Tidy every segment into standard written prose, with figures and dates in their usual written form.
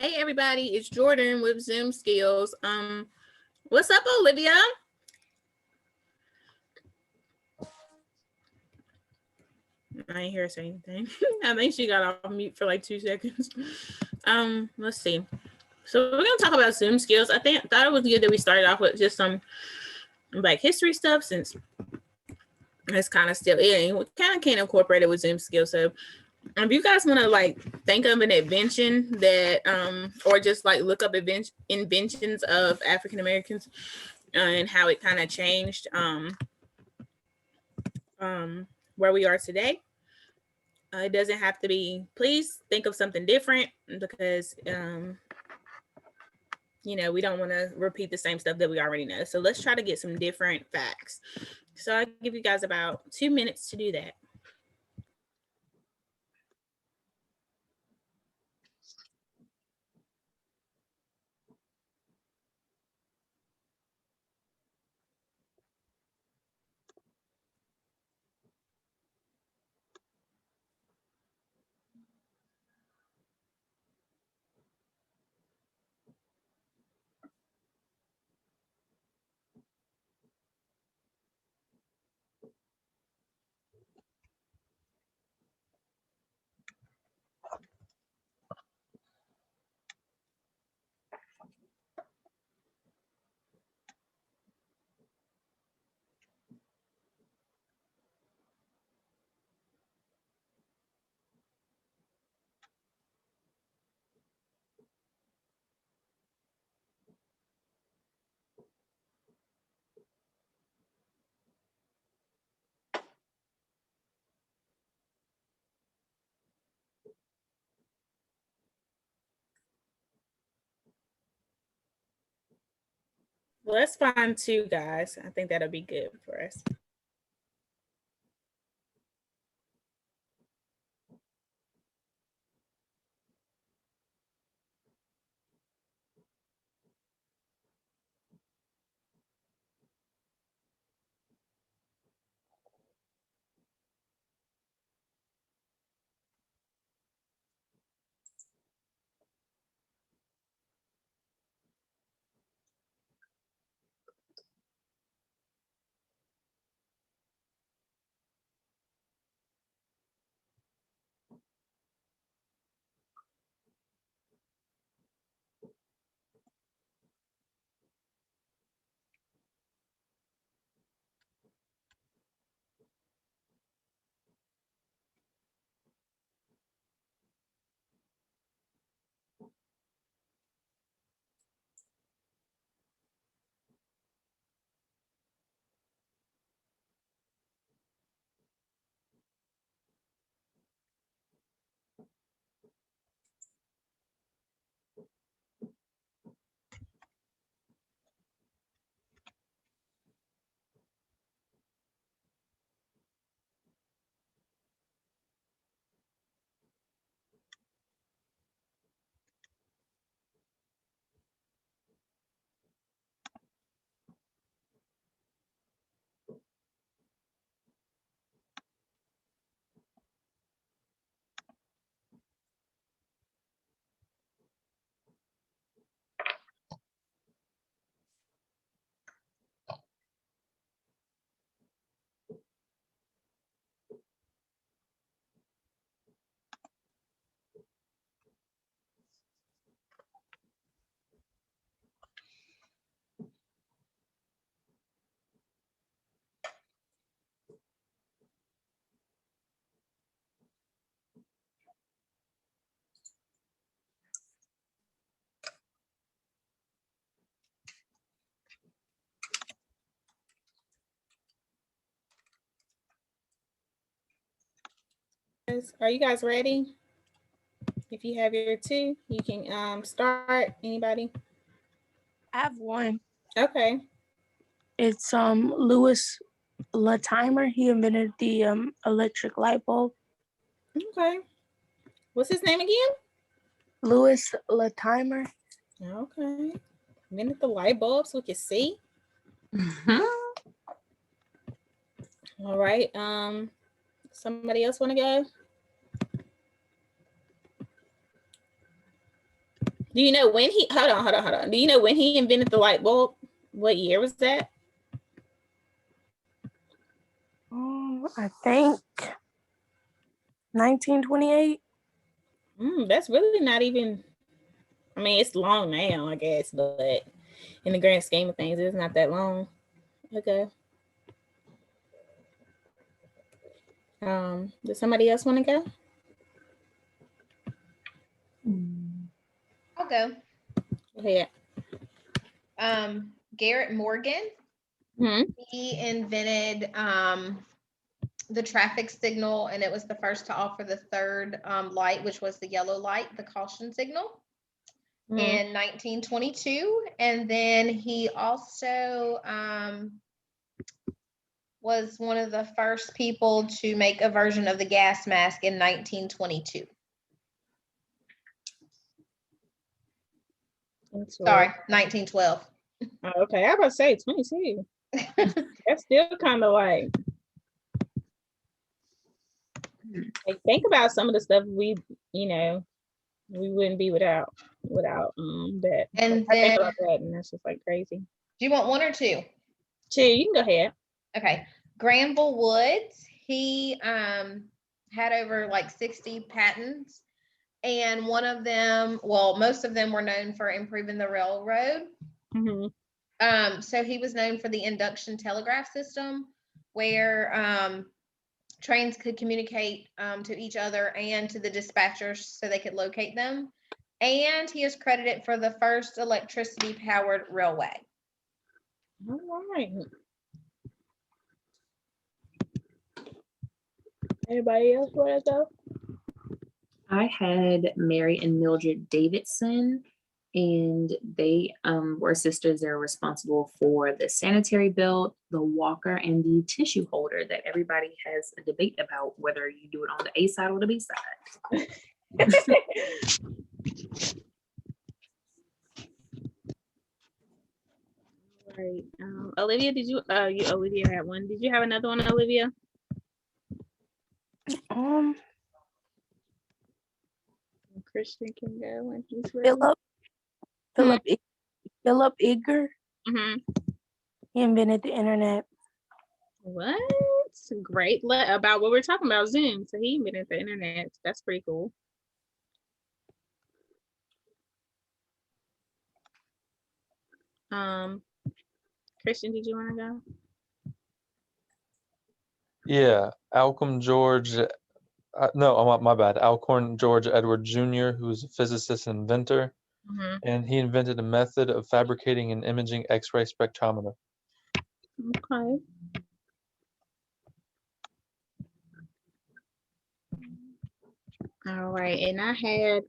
Hey everybody, it's Jordan with Zoom Skills. What's up, Olivia? I ain't hear her say anything. I think she got off mute for like 2 seconds. Let's see. So we're gonna talk about Zoom skills. Thought it was good that we started off with just some Black history stuff, since it's kind of still we kind of can't incorporate it with Zoom skills. So if you guys want to like think of an invention that or just like look up inventions of African Americans and how it kind of changed where we are today. It doesn't have to be, please think of something different, because we don't want to repeat the same stuff that we already know. So let's try to get some different facts. So I'll give you guys about 2 minutes to do that. Well, that's fine too, guys. I think that'll be good for us. Are you guys ready? If you have your two, you can start. Anybody? I have one. Okay. It's Louis Latimer. He invented the electric light bulb. Okay. What's his name again? Louis Latimer. Okay. Invented the light bulb so we can see. All right. Somebody else want to go? Do you know when he? Hold on. Do you know when he invented the light bulb? What year was that? I think 1928. That's really not even. I mean, it's long now, I guess, but in the grand scheme of things, it's not that long. Okay. Does somebody else want to go? I'll go. Go ahead. Garrett Morgan. He invented the traffic signal, and it was the first to offer the third light, which was the yellow light, the caution signal, in 1922. And then he also was one of the first people to make a version of the gas mask in 1922. Sorry, 1912. Okay, I was about to say 22. That's still kind of like think about some of the stuff we wouldn't be without that. And I think then, about that, and that's just like crazy. Do you want one or two? Two, you can go ahead. Okay, Granville Woods. He had over like 60 patents, and one of them, well, most of them were known for improving the railroad. So he was known for the induction telegraph system, where trains could communicate to each other and to the dispatchers so they could locate them. And he is credited for the first electricity powered railway. All right. Anybody else want to go? I had Mary and Mildred Davidson, and they were sisters. They're responsible for the sanitary belt, the walker, and the tissue holder that everybody has a debate about whether you do it on the A side or the B side. Right. Olivia, did you Olivia had one. Did you have another one, Olivia? Christian can go when he's ready. Philip Edgar. He invented the internet. What? Great. About what we're talking about, Zoom. So he invented the internet. That's pretty cool. Christian, did you want to go? Yeah, Alcom George. No, my bad. Alcorn George Edward Jr., who's a physicist and inventor, and he invented a method of fabricating and imaging X-ray spectrometer. Okay. All right, and I had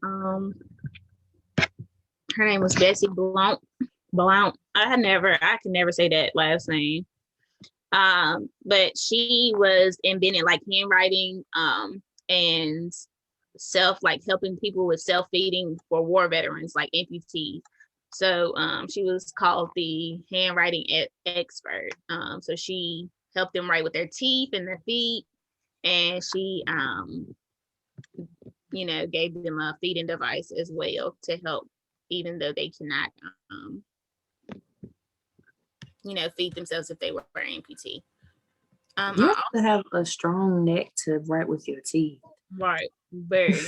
her name was Bessie Blount. I can never say that last name. But she was inventing like handwriting and helping people with self-feeding for war veterans like amputees. So she was called the handwriting expert. So she helped them write with their teeth and their feet, and she gave them a feeding device as well to help, even though they cannot feed themselves if they were amputee. You have to have a strong neck to write with your teeth. Right. Very.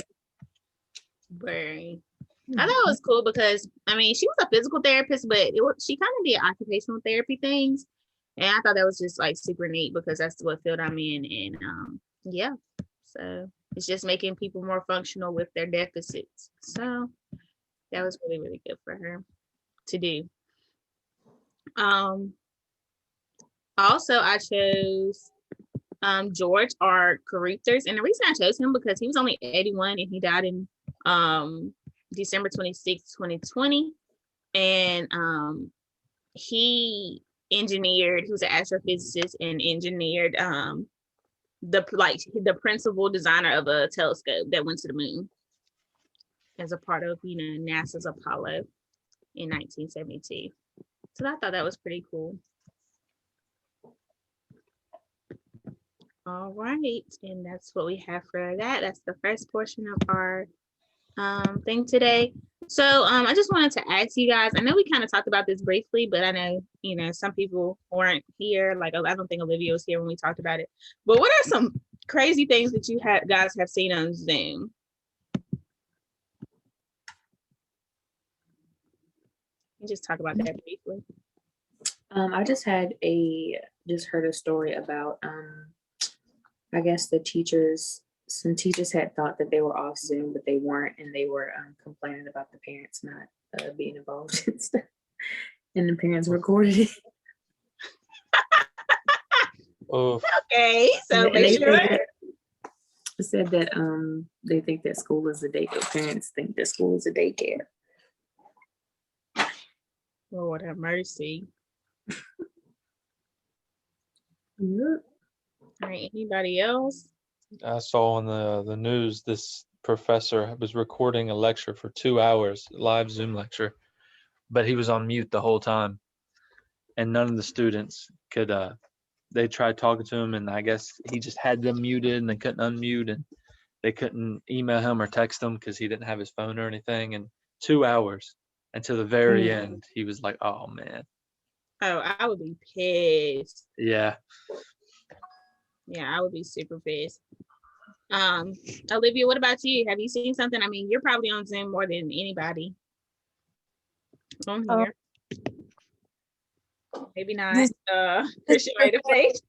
I thought it was cool because, I mean, she was a physical therapist, but she kind of did occupational therapy things. And I thought that was just like super neat because that's what field I'm in. And yeah, so it's just making people more functional with their deficits. So that was really, really good for her to do. Also, I chose George R. Carruthers, and the reason I chose him because he was only 81 and he died in December 26, 2020. And he was an astrophysicist and engineered the principal designer of a telescope that went to the moon as a part of NASA's Apollo in 1972. So I thought that was pretty cool. All right, and that's what we have for that. That's the first portion of our thing today. So I just wanted to ask you guys, I know we kind of talked about this briefly, but I know, some people weren't here. Like, I don't think Olivia was here when we talked about it. But what are some crazy things that you guys have seen on Zoom? You just talk about that briefly. I just heard a story about I guess some teachers had thought that they were off Zoom, but they weren't, and they were complaining about the parents not being involved and stuff. And the parents recorded it. Oh, Okay, so And they make sure. said that they think that school is a daycare. Parents think that school is a daycare. Lord have mercy. Yep. All right, anybody else? I saw on the news this professor was recording a lecture for 2 hours, live Zoom lecture, but he was on mute the whole time, and none of the students could. They tried talking to him, and I guess he just had them muted, and they couldn't unmute, and they couldn't email him or text him because he didn't have his phone or anything. And 2 hours until the very end, he was like, "Oh man." Oh, I would be pissed. Yeah. Yeah, I would be super pissed. Olivia, what about you? Have you seen something? I mean, you're probably on Zoom more than anybody on here. Maybe not. Christian made a face.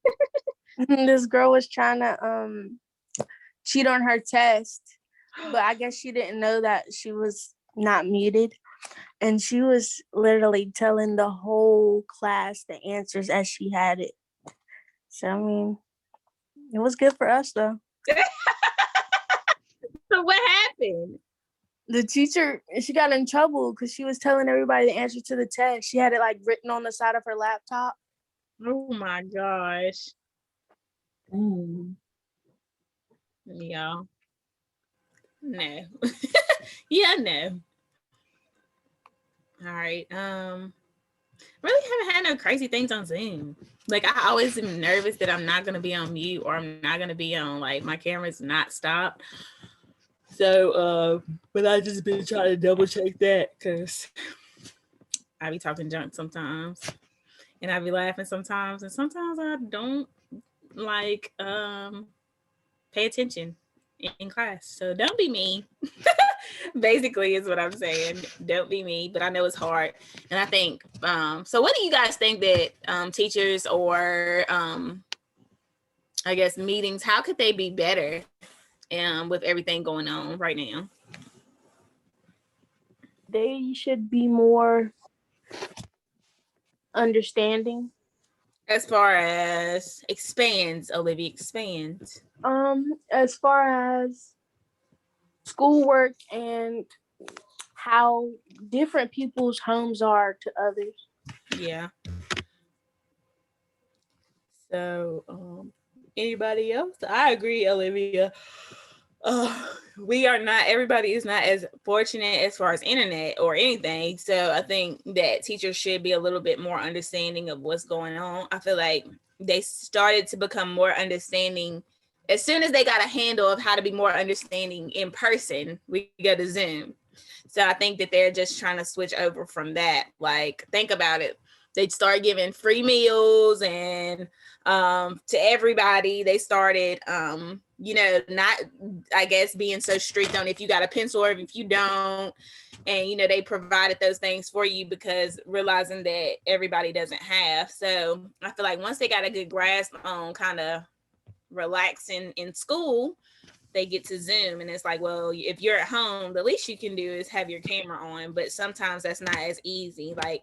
This girl was trying to cheat on her test, but I guess she didn't know that she was not muted. And she was literally telling the whole class the answers as she had it. So, I mean, it was good for us, though. So what happened? The teacher, she got in trouble because she was telling everybody the answer to the test. She had it like written on the side of her laptop. Oh my gosh. Yeah. No. Yeah, no. All right. Really haven't had no crazy things on Zoom. Like, I always am nervous that I'm not gonna be on mute, or I'm not gonna be on, like, my camera's not stopped. So but I just been trying to double check that because I be talking junk sometimes, and I be laughing sometimes, and sometimes I don't like pay attention in class. So don't be me. Basically is what I'm saying. Don't be me, but I know it's hard. And I think so what do you guys think that teachers or I guess meetings, how could they be better with everything going on right now? They should be more understanding. As far as expands, Olivia, expands. As far as schoolwork and how different people's homes are to others. Yeah. So anybody else? I agree, Olivia. Everybody is not as fortunate as far as internet or anything. So I think that teachers should be a little bit more understanding of what's going on. I feel like they started to become more understanding as soon as they got a handle of how to be more understanding in person. We go to Zoom. So I think that they're just trying to switch over from that. Like, think about it. They'd start giving free meals and to everybody. They started not, I guess, being so strict on if you got a pencil or if you don't. And, they provided those things for you because realizing that everybody doesn't have. So I feel like once they got a good grasp on kind of relaxing in school, they get to Zoom, and it's like, well, if you're at home, the least you can do is have your camera on. But sometimes that's not as easy. Like,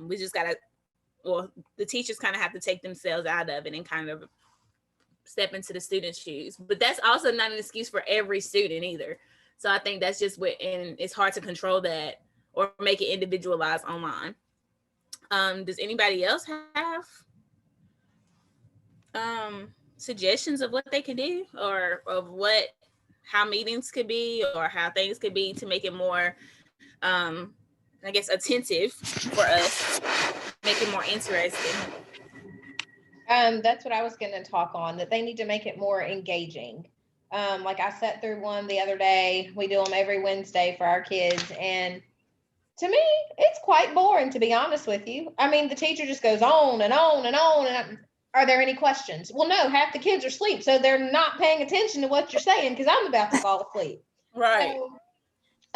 we just gotta, well, the teachers kind of have to take themselves out of it and kind of step into the student's shoes. But that's also not an excuse for every student either. So I think that's just and it's hard to control that or make it individualized online. Does anybody else have suggestions of what they could do, or of how meetings could be, or how things could be to make it more I guess attentive for us, make it more interesting? That's what I was going to talk on, that they need to make it more engaging. Like I sat through one the other day. We do them every Wednesday for our kids. And to me, it's quite boring, to be honest with you. I mean, the teacher just goes on and on and on. And are there any questions? Well, no, half the kids are asleep. So they're not paying attention to what you're saying because I'm about to fall asleep. Right. So,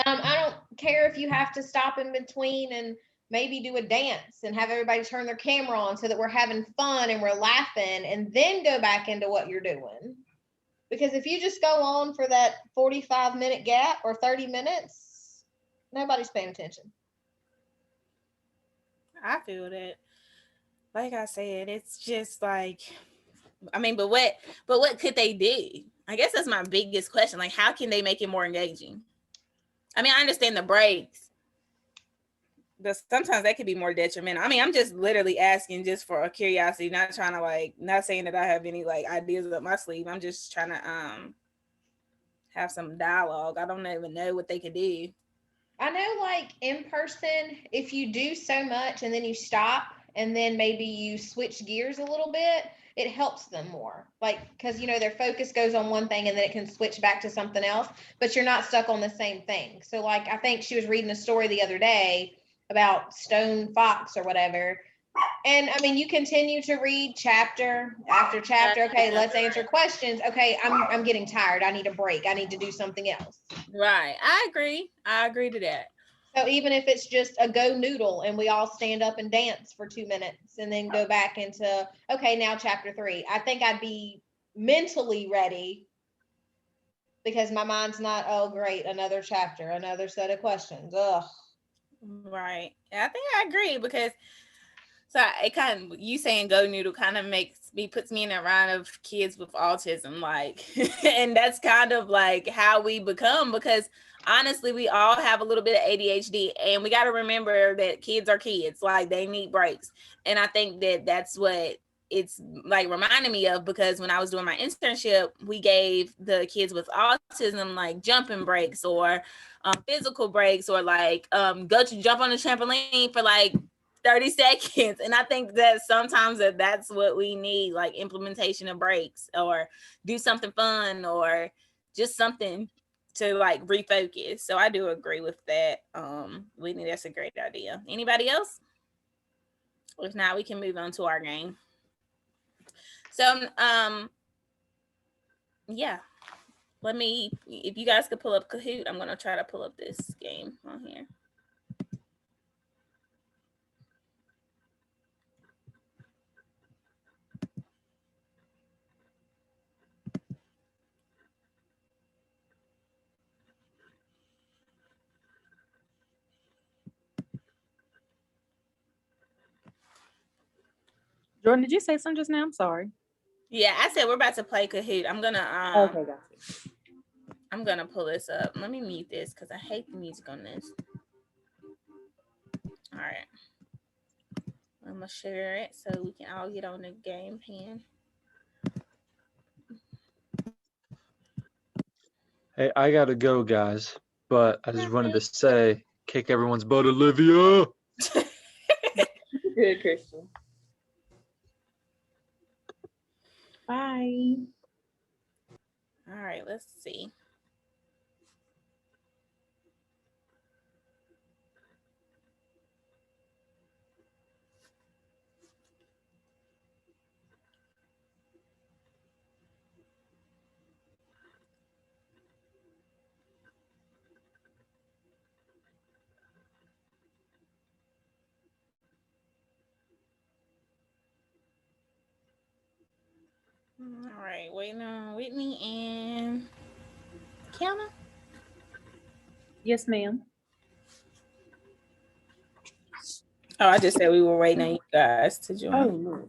I don't care if you have to stop in between and maybe do a dance and have everybody turn their camera on so that we're having fun and we're laughing and then go back into what you're doing. Because if you just go on for that 45-minute gap or 30 minutes, nobody's paying attention. I feel that. Like I said, it's just like, I mean, but what could they do? I guess that's my biggest question. Like, how can they make it more engaging? I mean, I understand the breaks, but sometimes that could be more detrimental. I mean, I'm just literally asking just for a curiosity, not trying to like, not saying that I have any like ideas up my sleeve. I'm just trying to have some dialogue. I don't even know what they could do. I know, like in person, if you do so much and then you stop and then maybe you switch gears a little bit, it helps them more. Like, because their focus goes on one thing and then it can switch back to something else, but you're not stuck on the same thing. So, like, I think she was reading a story the other day about Stone Fox or whatever. And I mean, you continue to read chapter after chapter. Okay, let's answer questions. Okay, I'm getting tired. I need a break. I need to do something else. Right. I agree to that. So even if it's just a go noodle and we all stand up and dance for 2 minutes and then go back into, okay, now chapter 3, I think I'd be mentally ready because my mind's not, oh, great, another chapter, another set of questions. Ugh. Right. I think I agree because so it kind of, you saying go noodle kind of puts me in a round of kids with autism, like, and that's kind of like how we become, because honestly, we all have a little bit of ADHD, and we got to remember that kids are kids, like they need breaks. And I think that that's what it's like reminding me of, because when I was doing my internship, we gave the kids with autism like jumping breaks or physical breaks, or like go to jump on the trampoline for like 30 seconds. And I think that sometimes that's what we need, like implementation of breaks, or do something fun, or just something to like refocus. So I do agree with that. Whitney, that's a great idea. Anybody else? If not, we can move on to our game. So yeah, if you guys could pull up Kahoot, I'm gonna try to pull up this game on here. Jordan, did you say something just now? I'm sorry. Yeah, I said we're about to play Kahoot. I'm gonna Okay, got you. I'm gonna pull this up. Let me mute this because I hate the music on this. All right. I'm gonna share it so we can all get on the game pan. Hey, I gotta go, guys. But I just wanted to say, kick everyone's butt, Olivia. Good, Christian. Bye. All right, let's see. All right, waiting on Whitney and Kiana. Yes, ma'am. Oh, I just said we were waiting on you guys to join. Oh, no.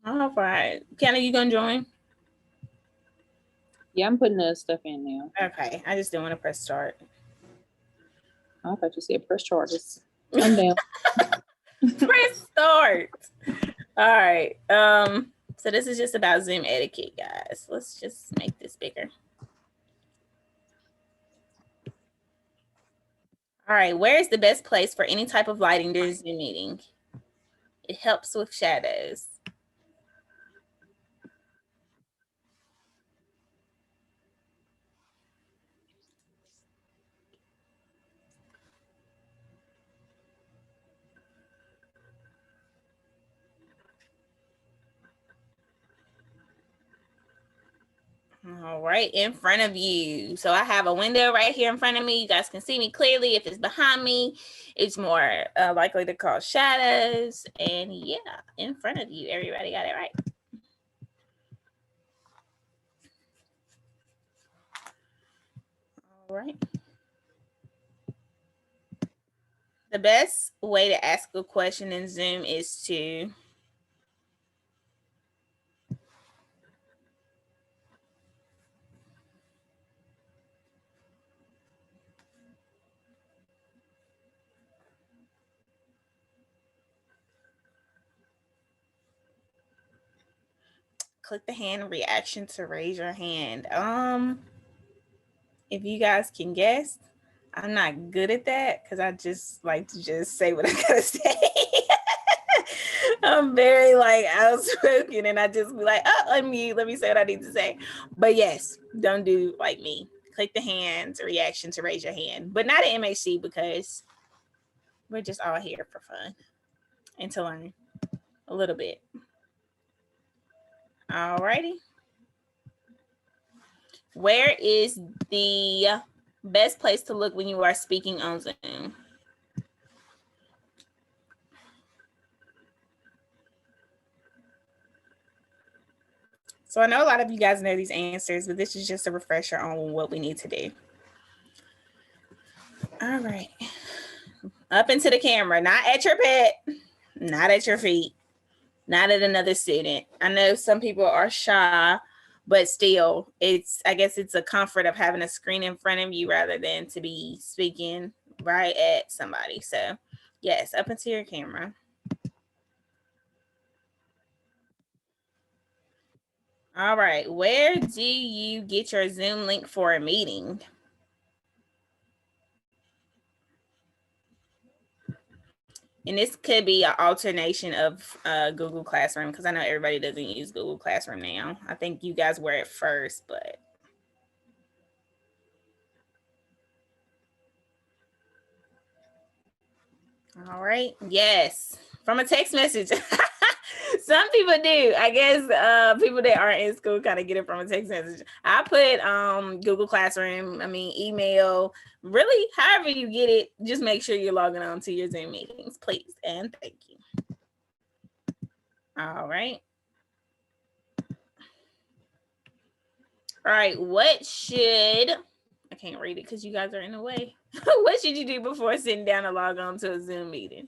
All right, Kiana, you gonna join? Yeah, I'm putting the stuff in now. Okay, I just didn't want to press start. I thought you said press charges. I'm down. Press start. All right. So this is just about Zoom etiquette, guys. Let's just make this bigger. All right, where is the best place for any type of lighting during Zoom meeting? It helps with shadows. All right, in front of you. So I have a window right here in front of me. You guys can see me clearly. If it's behind me, it's more likely to cause shadows. And yeah, in front of you. Everybody got it right. All right. The best way to ask a question in Zoom is to click the hand reaction to raise your hand. If you guys can guess, I'm not good at that because I just like to just say what I gotta say. I'm very like outspoken and I just be like, oh, unmute, let me say what I need to say. But yes, don't do like me. Click the hands reaction to raise your hand, but not at MHC because we're just all here for fun and to learn a little bit. All righty. Where is the best place to look when you are speaking on Zoom? So I know a lot of you guys know these answers, but this is just a refresher on what we need to do. All right. Up into the camera, not at your pet, not at your feet, not at another student. I know some people are shy, but still, I guess it's a comfort of having a screen in front of you rather than to be speaking right at somebody. So yes, up into your camera. All right, where do you get your Zoom link for a meeting? And this could be an alternation of Google Classroom because I know everybody doesn't use Google Classroom now. I think you guys were at first, but. All right, yes, from a text message. Some people do. I guess people that aren't in school kind of get it from a text message. I put Google Classroom, email, really, however you get it, just make sure you're logging on to your Zoom meetings, please, and thank you. All right. All right, I can't read it because you guys are in the way. What should you do before sitting down to log on to a Zoom meeting?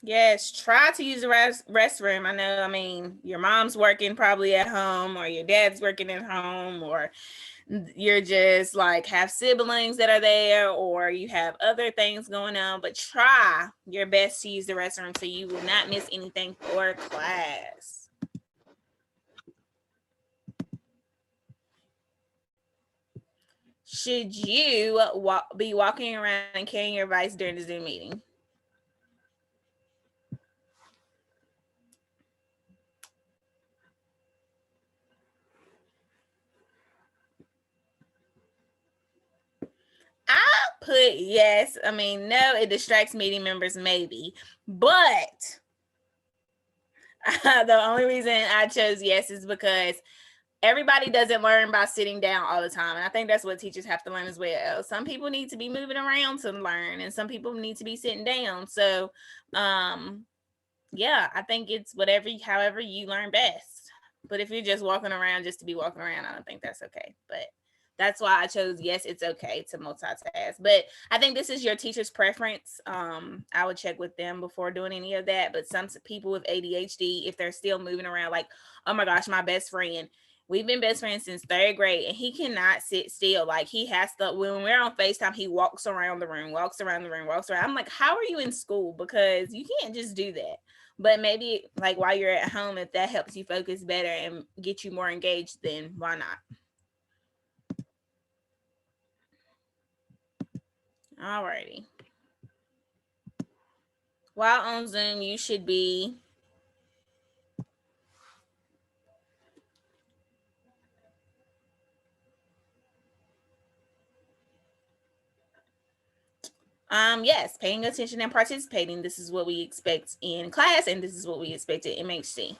Yes, try to use the restroom. I know, your mom's working probably at home or your dad's working at home or you're just like have siblings that are there or you have other things going on, but try your best to use the restroom so you will not miss anything for class. Should you be walking around and carrying your device during the Zoom meeting? I'll put yes. No, it distracts meeting members maybe, but the only reason I chose yes is because everybody doesn't learn by sitting down all the time. And I think that's what teachers have to learn as well. Some people need to be moving around to learn, and some people need to be sitting down. So, yeah, I think it's however you learn best. But if you're just walking around just to be walking around, I don't think that's okay. But that's why I chose, yes, it's okay to multitask. But I think this is your teacher's preference. I would check with them before doing any of that. But some people with ADHD, if they're still moving around, like, oh my gosh, my best friend, we've been best friends since 3rd grade, and he cannot sit still. Like, he has to, when we're on FaceTime, he walks around the room. I'm like, how are you in school? Because you can't just do that. But maybe like while you're at home, if that helps you focus better and get you more engaged, then why not? Alrighty. While on Zoom, you should be yes, paying attention and participating. This is what we expect in class, and this is what we expect at MHC.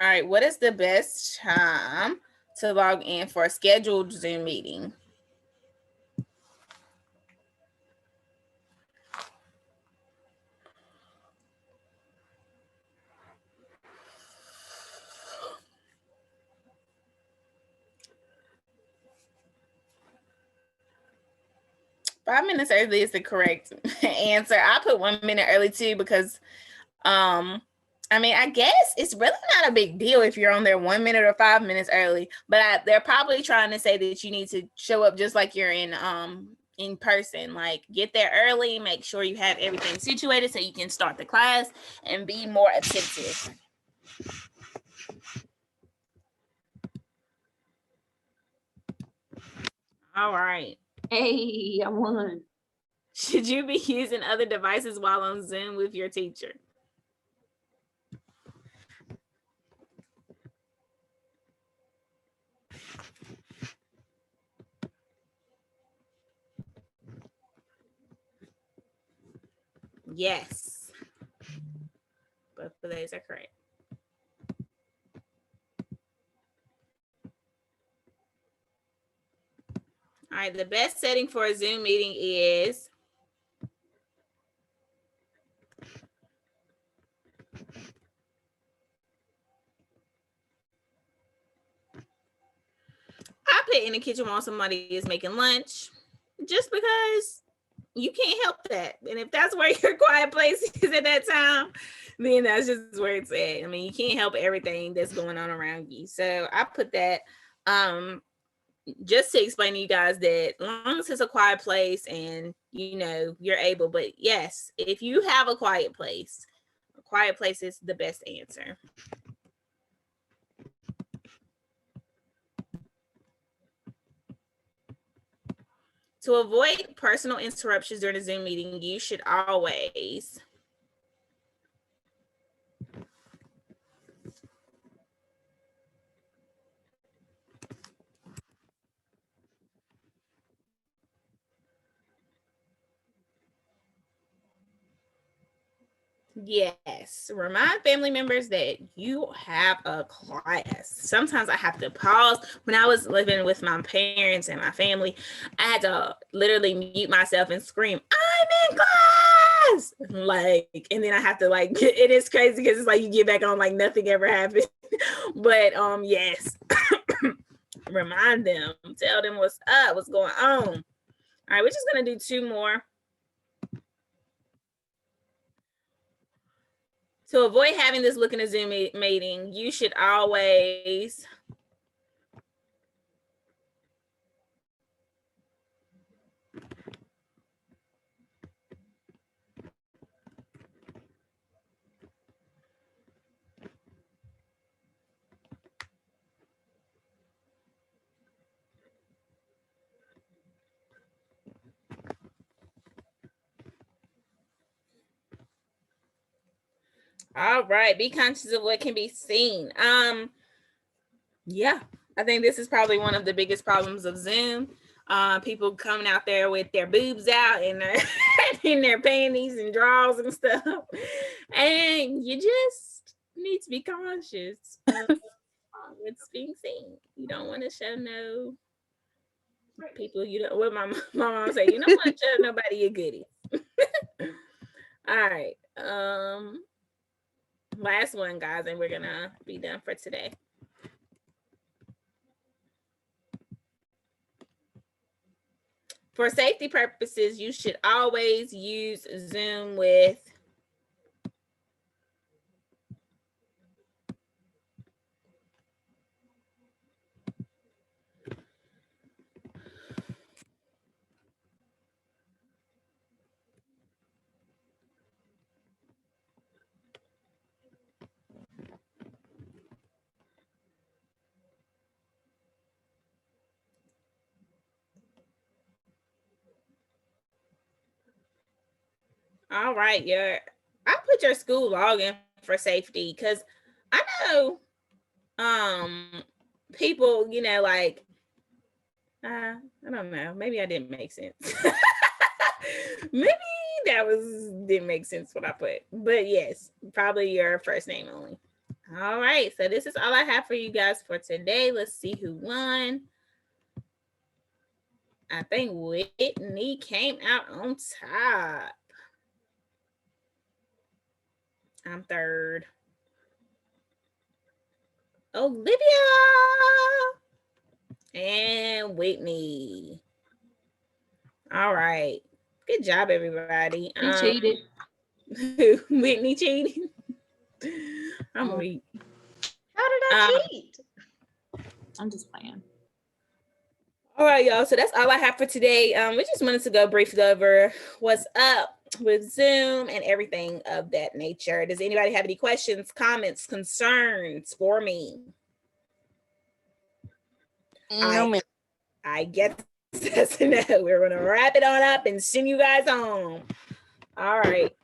All right, what is the best time to log in for a scheduled Zoom meeting? Five minutes early is the correct answer. I put 1 minute early too, because I mean, I guess it's really not a big deal if you're on there 1 minute or 5 minutes early, but they're probably trying to say that you need to show up just like you're in person. Like, get there early, make sure you have everything situated so you can start the class and be more attentive. All right. Hey, I won. Should you be using other devices while on Zoom with your teacher? Yes. Both of those are correct. All right, the best setting for a Zoom meeting is I put in the kitchen while somebody is making lunch, just because you can't help that. And if that's where your quiet place is at that time, then that's just where it's at. I mean, you can't help everything that's going on around you. So I put that just to explain to you guys that as long as it's a quiet place and you're able. But yes, if you have a quiet place is the best answer. To avoid personal interruptions during a Zoom meeting, you should always yes, remind family members that you have a class. Sometimes I have to pause. When I was living with my parents and my family, I had to literally mute myself and scream, "I'm in class!" Like, and then I have to it is crazy because it's like you get back on like nothing ever happened. But yes, remind them, tell them what's up, what's going on. All right, we're just gonna do 2 more. To avoid having this look in a Zoom meeting, you should always all right, be conscious of what can be seen. Yeah, I think this is probably one of the biggest problems of Zoom. People coming out there with their boobs out and in their panties and drawers and stuff. And you just need to be cautious of what's being seen. You don't want to show no people you don't. What my mom say, you don't want to show nobody your goodies. All right. Last one, guys, and we're gonna be done for today. For safety purposes, you should always use Zoom with all right, I put your school login for safety because I know people, like I don't know, maybe I didn't make sense. Maybe didn't make sense what I put. But yes, probably your first name only. All right, so this is all I have for you guys for today. Let's see who won. I think Whitney came out on top. I'm third. Olivia and Whitney. All right. Good job, everybody. He cheated. Whitney cheated. I'm weak. How did I cheat? I'm just playing. All right, y'all. So that's all I have for today. We just wanted to go briefly over what's up with Zoom and everything of that nature. Does anybody have any questions, comments, concerns for me? No, I guess that's no. We're gonna wrap it on up and send you guys home. All right.